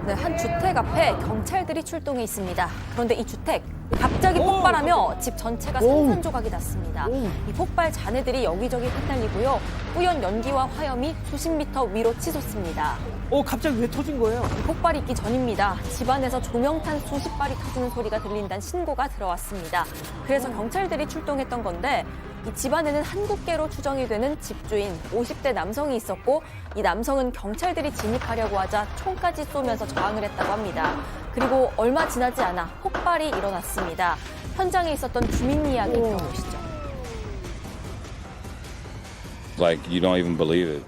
네, 한 주택 앞에 경찰들이 출동해 있습니다. 그런데 이 주택 갑자기 폭발하며 집 전체가 산산조각이 났습니다. 이 폭발 잔해들이 여기저기 흩날리고요. 뿌연 연기와 화염이 수십 미터 위로 치솟습니다. 갑자기 왜 터진 거예요? 폭발이 있기 전입니다. 집안에서 조명탄 수십 발이 터지는 소리가 들린다는 신고가 들어왔습니다. 그래서 경찰들이 출동했던 건데 이 집안에는 한국계로 추정이 되는 집주인 50대 남성이 있었고 이 남성은 경찰들이 진입하려고 하자 총까지 쏘면서 저항을 했다고 합니다. 그리고 얼마 지나지 않아 폭발이 일어났습니다. 현장에 있었던 주민 이야기 들어보시죠. Like you don't even believe it.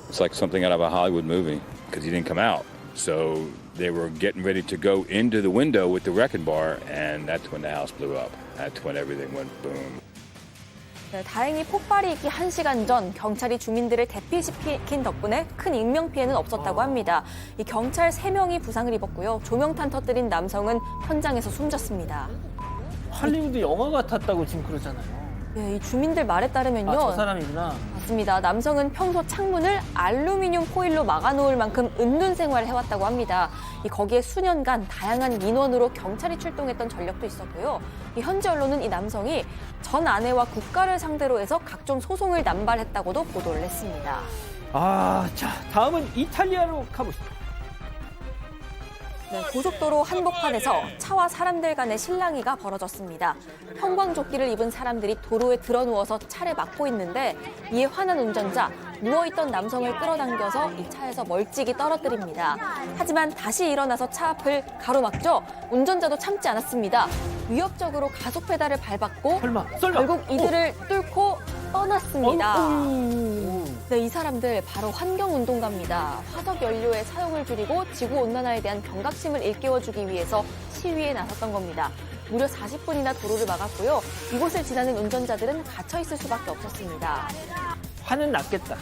It's like something out of a Hollywood movie because he didn't come out. So they were getting ready to go into the window with the wrecking bar, and that's when the house blew up. That's when everything went boom. 네, 다행히 폭발이 있기 1시간 전 경찰이 주민들을 대피시킨 덕분에 큰 인명피해는 없었다고 합니다. 이 경찰 3명이 부상을 입었고요. 조명탄 터뜨린 남성은 현장에서 숨졌습니다. 할리우드 영화 같았다고 지금 그러잖아요. 이 주민들 말에 따르면요. 저 사람이구나. 맞습니다. 남성은 평소 창문을 알루미늄 포일로 막아놓을 만큼 은둔 생활을 해왔다고 합니다. 거기에 수년간 다양한 민원으로 경찰이 출동했던 전력도 있었고요. 현지 언론은 이 남성이 전 아내와 국가를 상대로 해서 각종 소송을 남발했다고도 보도를 했습니다. 자, 다음은 이탈리아로 가보시죠. 네, 고속도로 한복판에서 차와 사람들 간의 실랑이가 벌어졌습니다. 형광조끼를 입은 사람들이 도로에 드러누워서 차를 막고 있는데 이에 화난 운전자, 누워있던 남성을 끌어당겨서 이 차에서 멀찍이 떨어뜨립니다. 하지만 다시 일어나서 차 앞을 가로막죠. 운전자도 참지 않았습니다. 위협적으로 가속 페달을 밟았고 설마. 결국 이들을 뚫고 떠났습니다. 네, 이 사람들 바로 환경운동가입니다. 화석 연료의 사용을 줄이고 지구온난화에 대한 경각심을 일깨워주기 위해서 시위에 나섰던 겁니다. 무려 40분이나 도로를 막았고요. 이곳을 지나는 운전자들은 갇혀있을 수밖에 없었습니다. 화는 났겠다.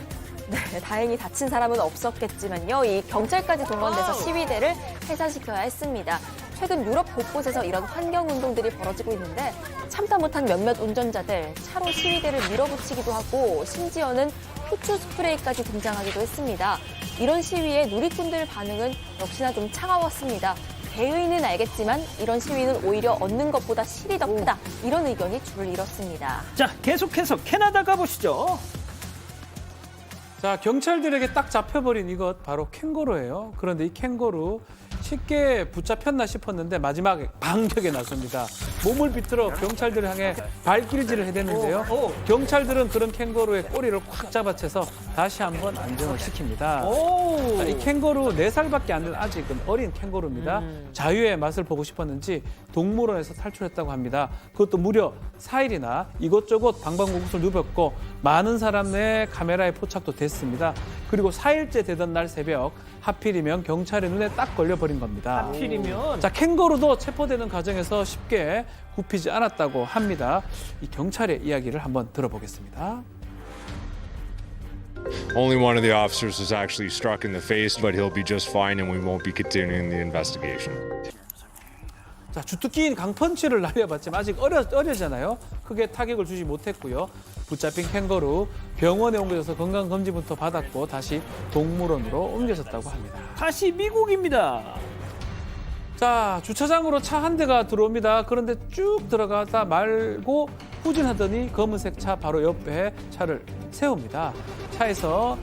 네, 다행히 다친 사람은 없었겠지만요. 이 경찰까지 동원돼서 시위대를 해산시켜야 했습니다. 최근 유럽 곳곳에서 이런 환경운동들이 벌어지고 있는데 참다 못한 몇몇 운전자들 차로 시위대를 밀어붙이기도 하고 심지어는 후추 스프레이까지 등장하기도 했습니다. 이런 시위에 누리꾼들 반응은 역시나 좀 차가웠습니다. 개의는 알겠지만 이런 시위는 오히려 얻는 것보다 실이 더 크다. 이런 의견이 줄을 이뤘습니다. 자, 계속해서 캐나다 가보시죠. 자, 경찰들에게 딱 잡혀버린 이것 바로 캥거루예요. 그런데 이 캥거루 쉽게 붙잡혔나 싶었는데 마지막에 반격에 나섭니다. 몸을 비틀어 경찰들을 향해 발길질을 해댔는데요. 경찰들은 그런 캥거루의 꼬리를 꽉 잡아채서 다시 한번 안정을 시킵니다. 자, 이 캥거루 4살밖에 안 된 아직은 어린 캥거루입니다. 자유의 맛을 보고 싶었는지 동물원에서 탈출했다고 합니다. 그것도 무려 4일이나 이곳저곳 방방곡곡을 누볐고 많은 사람의 카메라에 포착도 됐습니다. 그리고 4일째 되던 날 새벽 하필이면 경찰의 눈에 딱 걸려버린 겁니다. 하필이면. 자, 캥거루도 체포되는 과정에서 쉽게 굽히지 않았다고 합니다. 이 경찰의 이야기를 한번 들어보겠습니다. Only one of the officers was actually struck in the face, but he'll be just fine and we won't be continuing the investigation. 자, 주특기인 강펀치를 날려봤지만 아직 어려잖아요. 크게 타격을 주지 못했고요. 붙잡힌 캥거루 병원에 옮겨져서 건강검진부터 받았고 다시 동물원으로 옮겨졌다고 합니다. 다시 미국입니다. 자, 주차장으로 차 한 대가 들어옵니다. 그런데 쭉 들어가다 말고 후진하더니 검은색 차 바로 옆에 차를 세웁니다. 차에서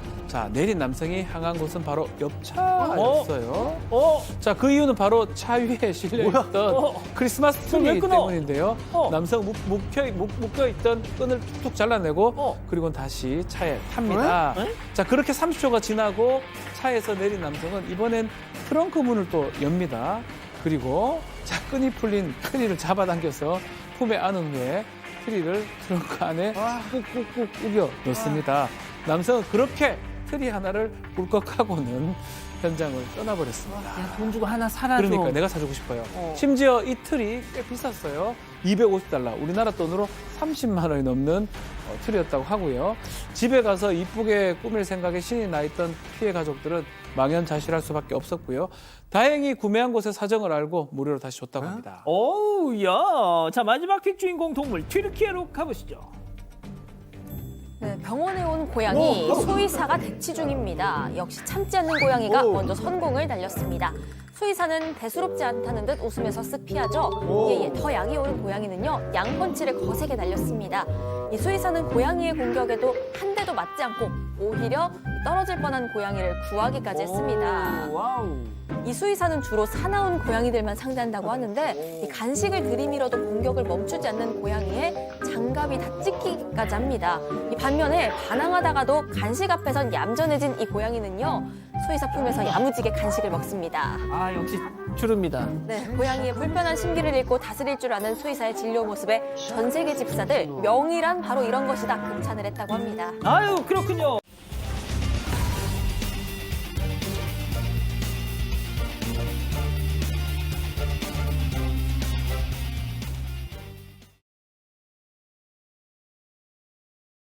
내린 남성이 향한 곳은 바로 옆차였어요. 자, 그 이유는 바로 차 위에 실려있던 크리스마스 트리 때문인데요. 남성 묶여있던 끈을 툭툭 잘라내고 그리고 다시 차에 탑니다. 자, 그렇게 30초가 지나고 차에서 내린 남성은 이번엔 트렁크 문을 또 엽니다. 그리고 끈이 풀린 트리를 잡아당겨서 품에 안은 후에 트리를 트렁크 안에 꾹꾹꾹 우겨 넣습니다. 남성은 그렇게 트리 하나를 꿀꺽하고는 현장을 떠나버렸습니다. 돈 주고 하나 사라줘. 그러니까 내가 사주고 싶어요. 심지어 이 트리 꽤 비쌌어요. $250, 우리나라 돈으로 30만 원이 넘는 트리였다고 하고요. 집에 가서 이쁘게 꾸밀 생각에 신이 나 있던 피해 가족들은 망연자실할 수밖에 없었고요. 다행히 구매한 곳의 사정을 알고 무료로 다시 줬다고 합니다. 야. 자, 마지막 픽 주인공 동물 튀르키예로 가보시죠. 네, 병원에 온 고양이 수의사가 대치 중입니다. 역시 참지 않는 고양이가 먼저 선공을 달렸습니다. 수의사는 대수롭지 않다는 듯 웃으면서 쓱 피하죠. 이에 더 약이 오른 고양이는요, 양펀치를 거세게 날렸습니다. 이 수의사는 고양이의 공격에도 한 대도 맞지 않고 오히려 떨어질 뻔한 고양이를 구하기까지 했습니다. 와우. 이 수의사는 주로 사나운 고양이들만 상대한다고 하는데 이 간식을 들이밀어도 공격을 멈추지 않는 고양이에 장갑이 다 찍히기까지 합니다. 이 반면에 반항하다가도 간식 앞에선 얌전해진 이 고양이는요, 수의사 품에서 야무지게 간식을 먹습니다. 아, 역시 추루입니다. 네, 고양이의 불편한 심기를 읽고 다스릴 줄 아는 수의사의 진료 모습에 전 세계 집사들 명의란 바로 이런 것이다 극찬을 했다고 합니다. 아유, 그렇군요.